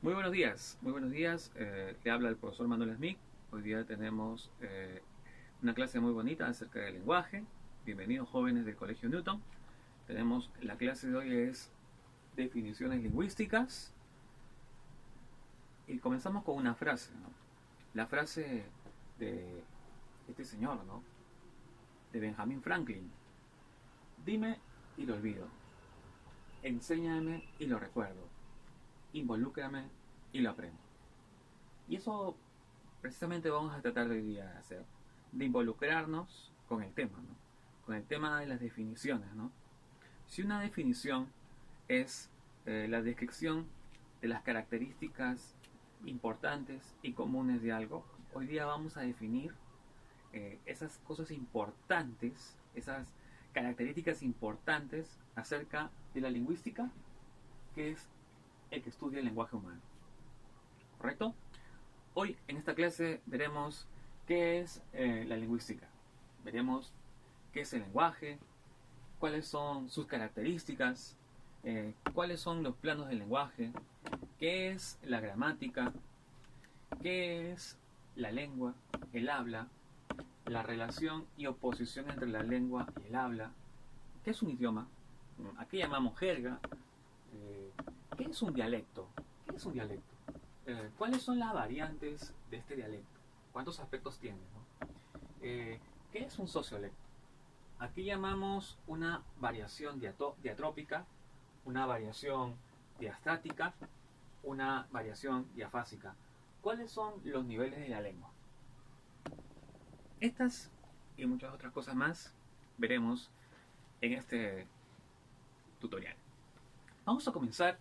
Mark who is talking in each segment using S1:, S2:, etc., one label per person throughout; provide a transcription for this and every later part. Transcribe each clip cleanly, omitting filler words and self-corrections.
S1: Muy buenos días. Le habla el profesor Manuel Smith. Hoy día tenemos una clase muy bonita acerca del lenguaje. Bienvenidos jóvenes del Colegio Newton. Tenemos la clase de hoy es definiciones lingüísticas y comenzamos con una frase, ¿no? La frase de este señor, ¿no? De Benjamin Franklin. Dime y lo olvido. Enséñame y lo recuerdo. Involúcrame y lo aprendo. Y eso precisamente vamos a tratar de hoy día de hacer, de involucrarnos con el tema, ¿no? Con el tema de las definiciones, ¿no? Si una definición es la descripción de las características importantes y comunes de algo, hoy día vamos a definir esas cosas importantes, esas características importantes acerca de la lingüística, que es el que estudia el lenguaje humano. ¿Correcto? Hoy en esta clase veremos qué es la lingüística. Veremos qué es el lenguaje, cuáles son sus características, cuáles son los planos del lenguaje, qué es la gramática, qué es la lengua, el habla, la relación y oposición entre la lengua y el habla, qué es un idioma, a qué llamamos jerga, eh, qué es un dialecto, qué es un dialecto, cuáles son las variantes de este dialecto, cuántos aspectos tiene, ¿no? ¿Qué es un sociolecto? Aquí llamamos una variación diatrópica, una variación diastática, una variación diafásica. ¿Cuáles son los niveles de la lengua? Estas y muchas otras cosas más veremos en este tutorial. Vamos a comenzar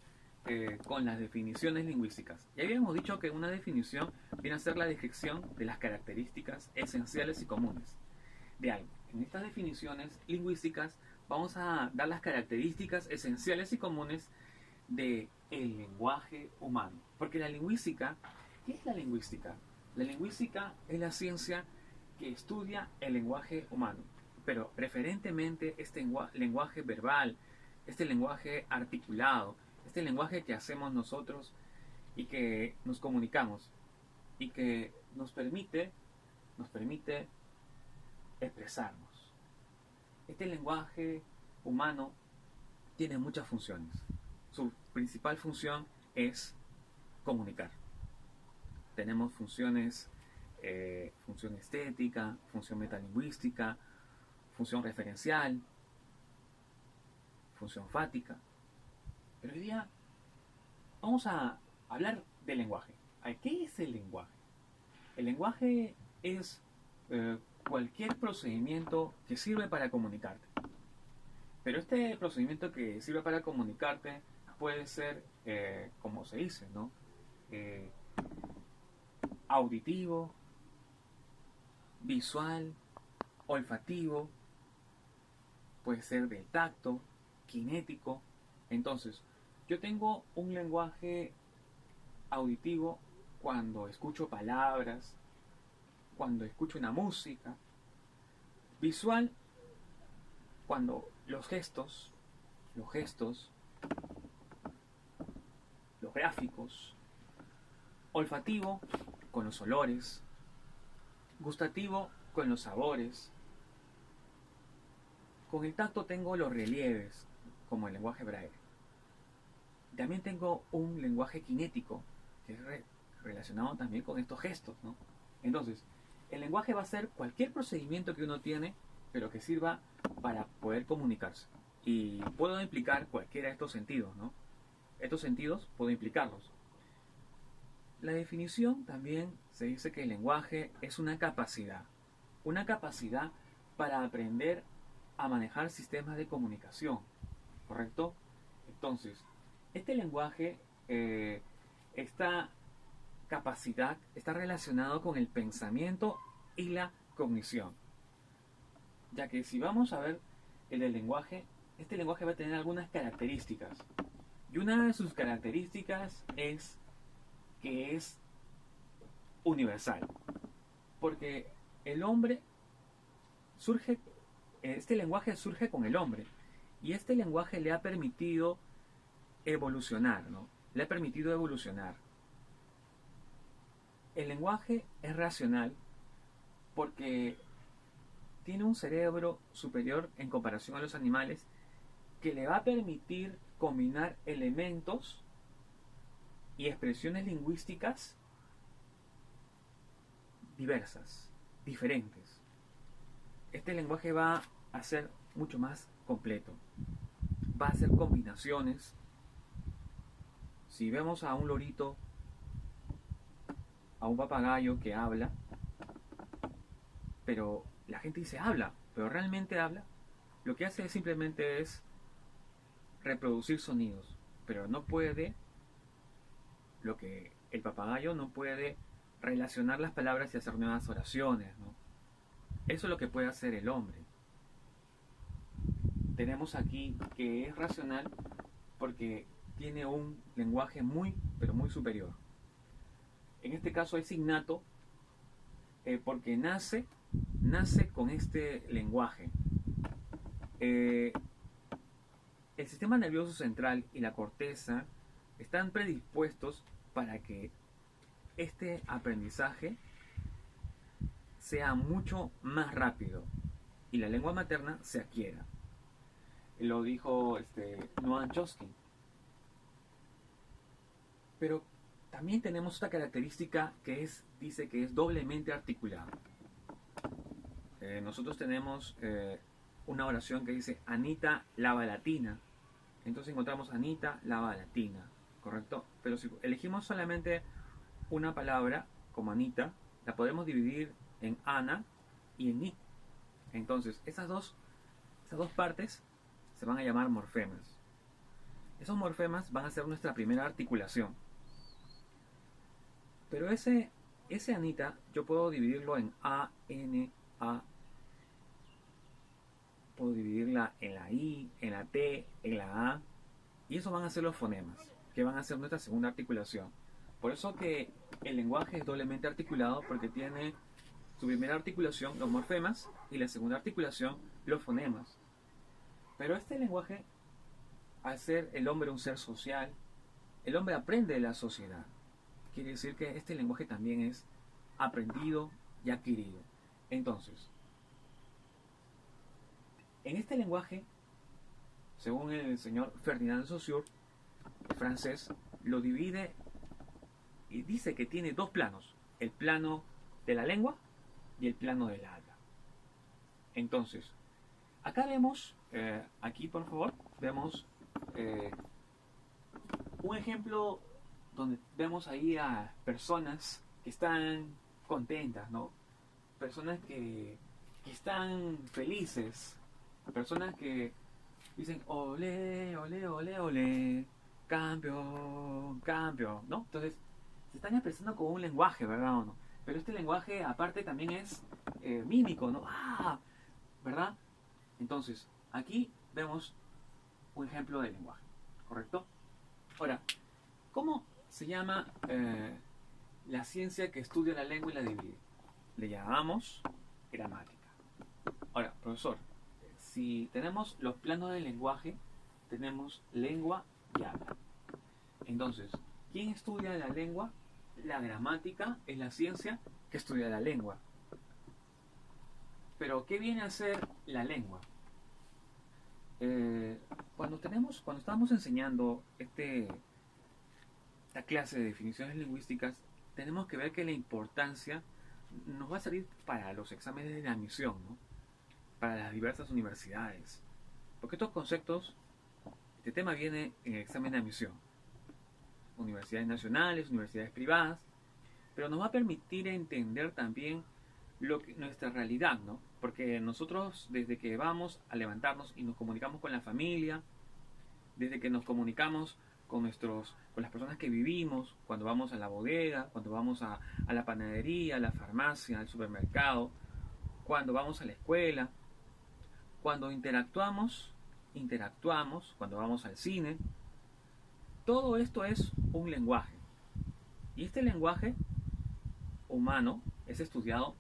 S1: con las definiciones lingüísticas. Ya habíamos dicho que una definición viene a ser la descripción de las características esenciales y comunes de algo. En estas definiciones lingüísticas vamos a dar las características esenciales y comunes del lenguaje humano. Porque la lingüística, ¿qué es la lingüística? La lingüística es la ciencia que estudia el lenguaje humano, pero preferentemente este lenguaje verbal, este lenguaje articulado, este lenguaje que hacemos nosotros y que nos comunicamos y que nos permite expresarnos. Este lenguaje humano tiene muchas funciones. Su principal función es comunicar. Tenemos función estética, función metalingüística, función referencial, función fática. Pero hoy día vamos a hablar del lenguaje. ¿Qué es el lenguaje? El lenguaje es cualquier procedimiento que sirve para comunicarte. Pero este procedimiento que sirve para comunicarte puede ser, como se dice, ¿no? Eh, auditivo, visual, olfativo, puede ser de tacto, kinético. Entonces, yo tengo un lenguaje auditivo cuando escucho palabras, cuando escucho una música, visual cuando los gestos, los gráficos, olfativo con los olores, gustativo con los sabores, con el tacto tengo los relieves, como el lenguaje braille. También tengo un lenguaje kinético, que es relacionado también con estos gestos, ¿no? Entonces, el lenguaje va a ser cualquier procedimiento que uno tiene, pero que sirva para poder comunicarse. Y puedo implicar cualquiera de estos sentidos, ¿no? Estos sentidos puedo implicarlos. La definición también se dice que el lenguaje es una capacidad para aprender a manejar sistemas de comunicación, ¿correcto? Entonces, este lenguaje, esta capacidad está relacionado con el pensamiento y la cognición, ya que si vamos a ver el lenguaje, este lenguaje va a tener algunas características, y una de sus características es que es universal, porque el hombre surge, este lenguaje surge con el hombre, y este lenguaje le ha permitido evolucionar, ¿no? Le ha permitido evolucionar. El lenguaje es racional porque tiene un cerebro superior en comparación a los animales que le va a permitir combinar elementos y expresiones lingüísticas diversas, diferentes. Este lenguaje va a ser mucho más completo. Va a hacer combinaciones. Si vemos a un lorito, a un papagayo que habla, pero la gente dice habla, pero realmente habla, lo que hace simplemente es reproducir sonidos, pero no puede, lo que el papagayo no puede relacionar las palabras y hacer nuevas oraciones, ¿no? Eso es lo que puede hacer el hombre. Tenemos aquí que es racional porque tiene un lenguaje muy, pero muy superior. En este caso es innato porque nace con este lenguaje. El sistema nervioso central y la corteza están predispuestos para que este aprendizaje sea mucho más rápido y la lengua materna se adquiera. Lo dijo Noam Chomsky. Pero también tenemos esta característica que dice que es doblemente articulado. Nosotros tenemos una oración que dice Anita lava la tina. Entonces encontramos Anita lava la tina, ¿correcto? Pero si elegimos solamente una palabra como Anita, la podemos dividir en Ana y en I. Entonces esas dos partes se van a llamar morfemas. Esos morfemas van a ser nuestra primera articulación. Pero ese Anita yo puedo dividirlo en A, N, A. Puedo dividirla en la I, en la T, en la A. Y esos van a ser los fonemas, que van a ser nuestra segunda articulación. Por eso que el lenguaje es doblemente articulado, porque tiene su primera articulación, los morfemas, y la segunda articulación, los fonemas. Pero este lenguaje, al ser el hombre un ser social, el hombre aprende de la sociedad. Quiere decir que este lenguaje también es aprendido y adquirido. Entonces, en este lenguaje, según el señor Ferdinand de Saussure, francés, lo divide y dice que tiene dos planos, el plano de la lengua y el plano del habla. Entonces, acá vemos, aquí por favor, vemos un ejemplo donde vemos ahí a personas que están contentas, ¿no? Personas que están felices, personas que dicen ole, ole, ole, ole, cambio, cambio, ¿no? Entonces, se están expresando con un lenguaje, ¿verdad o no? Pero este lenguaje aparte también es mímico, ¿no? ¡Ah! ¿Verdad? Entonces, aquí vemos un ejemplo de lenguaje, ¿correcto? Ahora, ¿cómo se llama la ciencia que estudia la lengua y la divide? Le llamamos gramática. Ahora, profesor, si tenemos los planos del lenguaje, tenemos lengua y habla. Entonces, ¿quién estudia la lengua? La gramática es la ciencia que estudia la lengua. Pero, ¿qué viene a ser la lengua? Cuando estábamos enseñando esta clase de definiciones lingüísticas, tenemos que ver que la importancia nos va a servir para los exámenes de admisión, ¿no? Para las diversas universidades. Porque estos conceptos, este tema viene en el examen de admisión. Universidades nacionales, universidades privadas, pero nos va a permitir entender también nuestra realidad, ¿no? Porque nosotros desde que vamos a levantarnos y nos comunicamos con la familia, desde que nos comunicamos con las personas que vivimos, cuando vamos a la bodega, cuando vamos a la panadería, a la farmacia, al supermercado, cuando vamos a la escuela, cuando interactuamos, cuando vamos al cine, todo esto es un lenguaje. Y este lenguaje humano es estudiado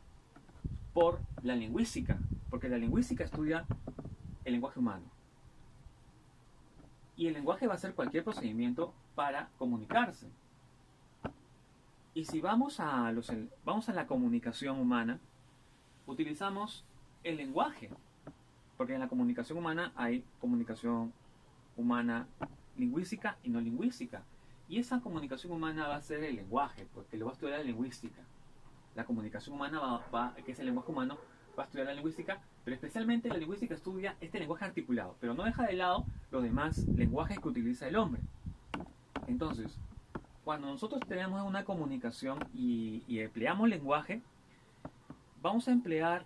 S1: por la lingüística, porque la lingüística estudia el lenguaje humano. Y el lenguaje va a ser cualquier procedimiento para comunicarse. Y si vamos a la comunicación humana, utilizamos el lenguaje, porque en la comunicación humana hay comunicación humana lingüística y no lingüística. Y esa comunicación humana va a ser el lenguaje, porque lo va a estudiar la lingüística. La comunicación humana que es el lenguaje humano, va a estudiar la lingüística, pero especialmente la lingüística estudia este lenguaje articulado, pero no deja de lado los demás lenguajes que utiliza el hombre. Entonces, cuando nosotros tenemos una comunicación y empleamos lenguaje, vamos a emplear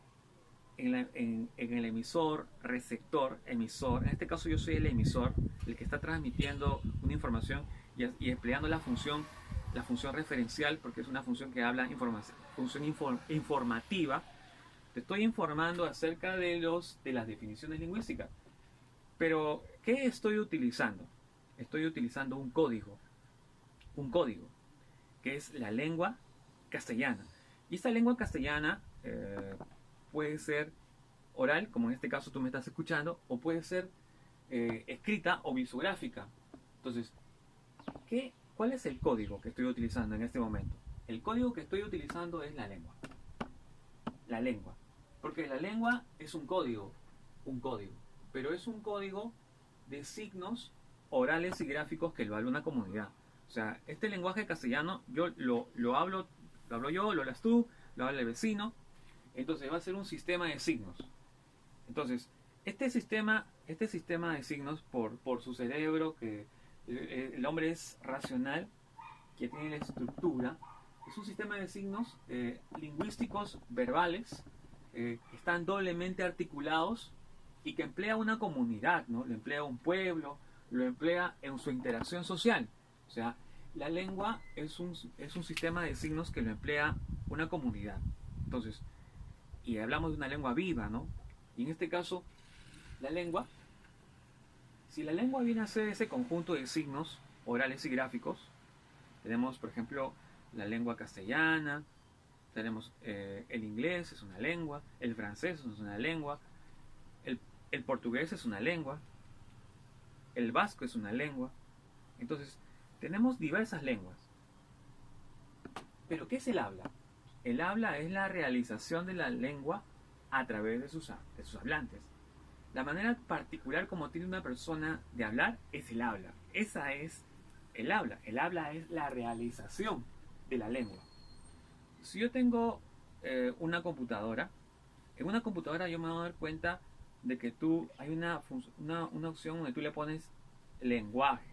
S1: en el emisor, receptor, emisor. En este caso yo soy el emisor, el que está transmitiendo una información y empleando la función referencial, porque es una función que habla función informativa. Te estoy informando acerca de las definiciones lingüísticas. Pero, ¿qué estoy utilizando? Estoy utilizando un código, que es la lengua castellana. Y esta lengua castellana puede ser oral, como en este caso tú me estás escuchando, o puede ser escrita o visográfica. Entonces, ¿cuál es el código que estoy utilizando en este momento? El código que estoy utilizando es la lengua. La lengua. Porque la lengua es un código, pero es un código de signos orales y gráficos que lo habla una comunidad. O sea, este lenguaje castellano yo lo hablo yo, lo hablas tú, lo habla el vecino. Entonces va a ser un sistema de signos. Entonces, este sistema de signos, por su cerebro, que el hombre es racional, que tiene la estructura, es un sistema de signos lingüísticos verbales que están doblemente articulados y que emplea una comunidad, ¿no? Lo emplea un pueblo, lo emplea en su interacción social. O sea, la lengua es un sistema de signos que lo emplea una comunidad. Entonces, y hablamos de una lengua viva, ¿no? Y en este caso, la lengua, si la lengua viene a ser ese conjunto de signos orales y gráficos, tenemos, por ejemplo, la lengua castellana, tenemos el inglés es una lengua, el francés es una lengua, el portugués es una lengua, el vasco es una lengua. Entonces, tenemos diversas lenguas. ¿Pero qué es el habla? El habla es la realización de la lengua a través de sus hablantes. La manera particular como tiene una persona de hablar es el habla. Esa es el habla. El habla es la realización de la lengua. Si yo tengo una computadora, en una computadora yo me voy a dar cuenta de que hay una opción donde tú le pones lenguaje,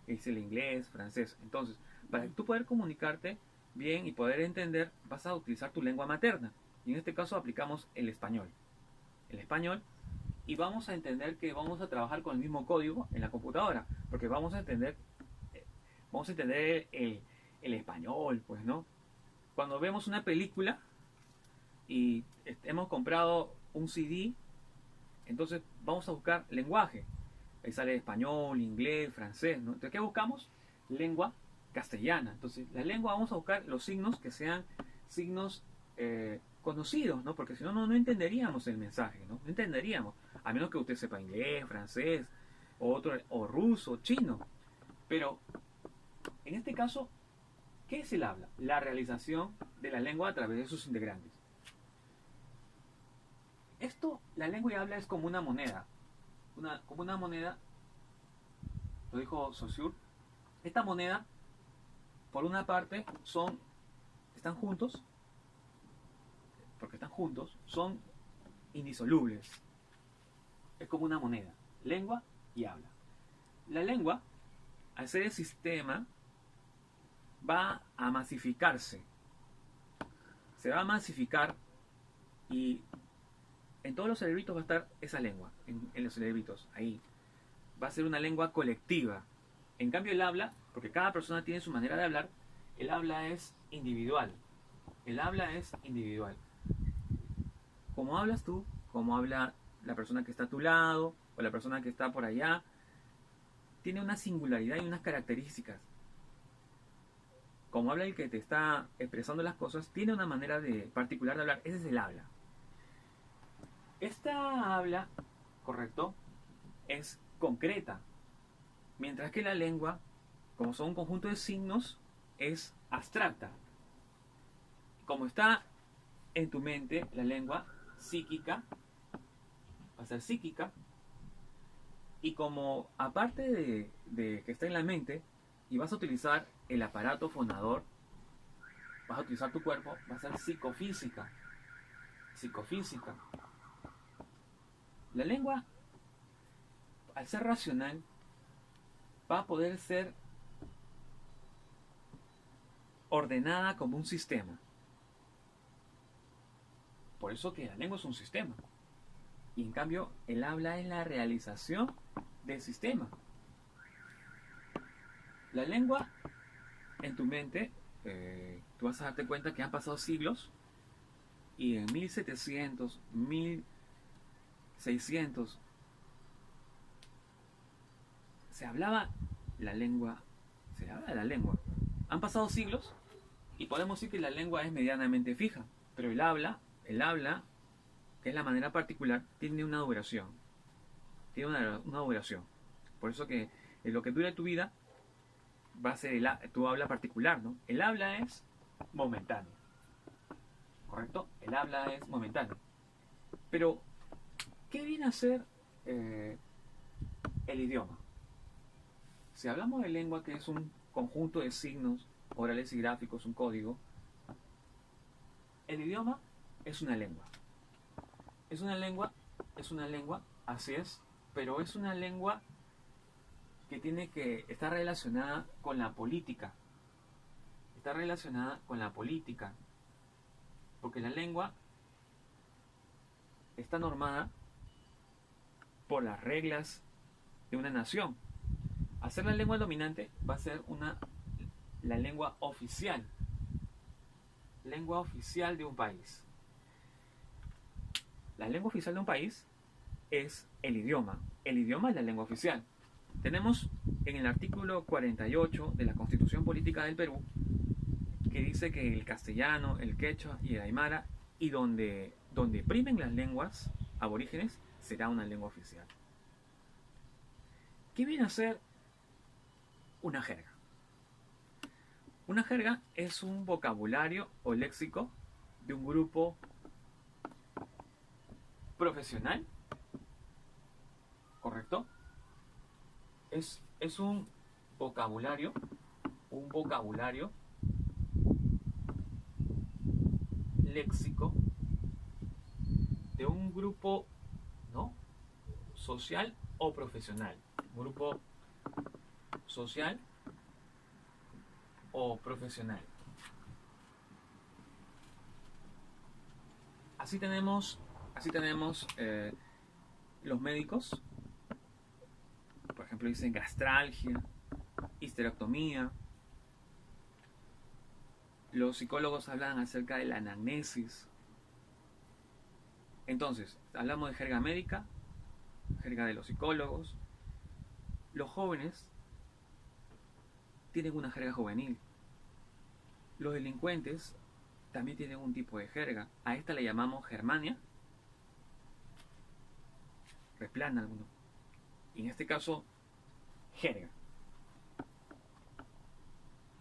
S1: que es el inglés, francés. Entonces, para tú poder comunicarte bien y poder entender, vas a utilizar tu lengua materna. Y en este caso aplicamos el español. El español, y vamos a entender que vamos a trabajar con el mismo código en la computadora, porque vamos a entender el español, pues, ¿no? Cuando vemos una película y hemos comprado un CD, entonces vamos a buscar lenguaje. Ahí sale español, inglés, francés, ¿no? Entonces, ¿qué buscamos? Lengua castellana. Entonces, la lengua vamos a buscar los signos que sean signos conocidos, ¿no? Porque si no, no entenderíamos el mensaje, ¿no? No entenderíamos. A menos que usted sepa inglés, francés, o ruso, chino. Pero, en este caso, ¿qué es el habla? La realización de la lengua a través de sus integrantes. La lengua y habla es como una moneda. Como una moneda, lo dijo Saussure. Esta moneda, por una parte, están juntos, porque están juntos, son indisolubles. Es como una moneda, lengua y habla. La lengua, al ser el sistema, va a masificarse. Se va a masificar y en todos los cerebritos va a estar esa lengua, en los cerebritos, ahí. Va a ser una lengua colectiva. En cambio el habla, porque cada persona tiene su manera de hablar, el habla es individual. El habla es individual. Como hablas tú, como habla la persona que está a tu lado, o la persona que está por allá, tiene una singularidad y unas características. Como habla el que te está expresando las cosas, tiene una manera particular de hablar. Ese es el habla. Esta habla, correcto, es concreta, mientras que la lengua, como son un conjunto de signos, es abstracta. como está en tu mente, la lengua psíquica va a ser psíquica, y como aparte de que está en la mente y vas a utilizar el aparato fonador, vas a utilizar tu cuerpo, va a ser psicofísica. Psicofísica. La lengua, al ser racional, va a poder ser ordenada como un sistema. Por eso que la lengua es un sistema. Y en cambio, el habla es la realización del sistema. La lengua, en tu mente, tú vas a darte cuenta que han pasado siglos y en 1700, 1600, se hablaba la lengua, se habla de la lengua. Han pasado siglos y podemos decir que la lengua es medianamente fija, pero el habla, que es la manera particular, tiene una duración. Tiene una duración. Por eso que en lo que dure tu vida va a ser tu habla particular, ¿no? El habla es momentáneo. ¿Correcto? El habla es momentáneo. Pero, ¿qué viene a ser el idioma? Si hablamos de lengua, que es un conjunto de signos orales y gráficos, un código, el idioma es una lengua. Es una lengua, así es, pero es una lengua que tiene que estar relacionada con la política. Está relacionada con la política, porque la lengua está normada por las reglas de una nación. Hacer la lengua dominante va a ser la lengua oficial de un país. La lengua oficial de un país es el idioma. El idioma es la lengua oficial. Tenemos en el artículo 48 de la Constitución Política del Perú, que dice que el castellano, el quechua y el aymara, y donde primen las lenguas aborígenes, será una lengua oficial. ¿Qué viene a ser una jerga? Una jerga es un vocabulario o léxico de un grupo profesional, ¿correcto? Es un vocabulario léxico de un grupo, ¿no?, social o profesional. Grupo social o profesional. Así tenemos los médicos, por ejemplo, dicen gastralgia, histerectomía. Los psicólogos hablan acerca de la anamnesis. Entonces, hablamos de jerga médica, jerga de los psicólogos. Los jóvenes tienen una jerga juvenil. Los delincuentes también tienen un tipo de jerga. A esta le llamamos germania. Replana alguno. Y en este caso, jerga.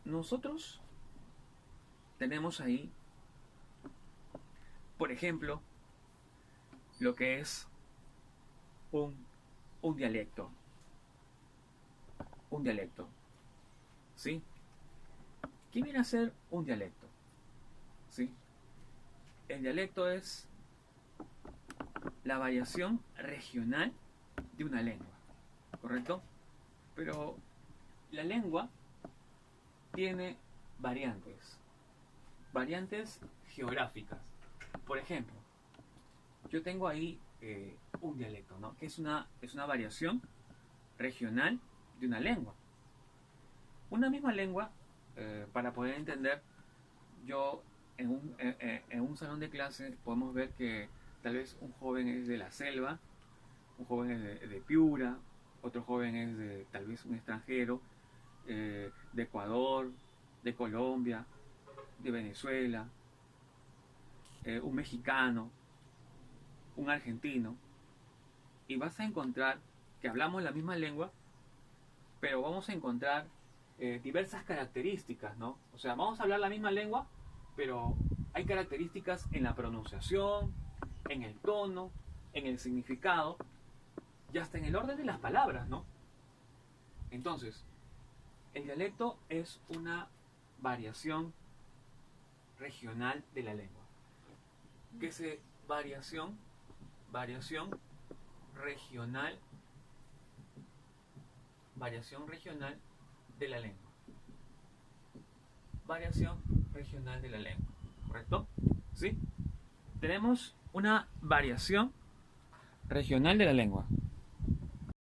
S1: Nosotros tenemos ahí, por ejemplo, lo que es un dialecto. Un dialecto. ¿Sí? ¿Qué viene a ser un dialecto? ¿Sí? El dialecto es la variación regional de una lengua, ¿correcto? Pero la lengua tiene variantes geográficas. Por ejemplo, yo tengo ahí un dialecto, ¿no?, que es una variación regional de una lengua. Una misma lengua, para poder entender, yo en un salón de clase podemos ver que tal vez un joven es de la selva, un joven es de Piura, otro joven es de tal vez un extranjero, de Ecuador, de Colombia, de Venezuela, un mexicano, un argentino, y vas a encontrar que hablamos la misma lengua, pero vamos a encontrar diversas características, ¿no? O sea, vamos a hablar la misma lengua, pero hay características en la pronunciación, en el tono, en el significado y hasta en el orden de las palabras, ¿no? Entonces, el dialecto es una variación regional de la lengua. ¿Qué es variación? Variación regional de la lengua. Variación regional de la lengua, ¿correcto? ¿Sí? Tenemos una variación regional de la lengua.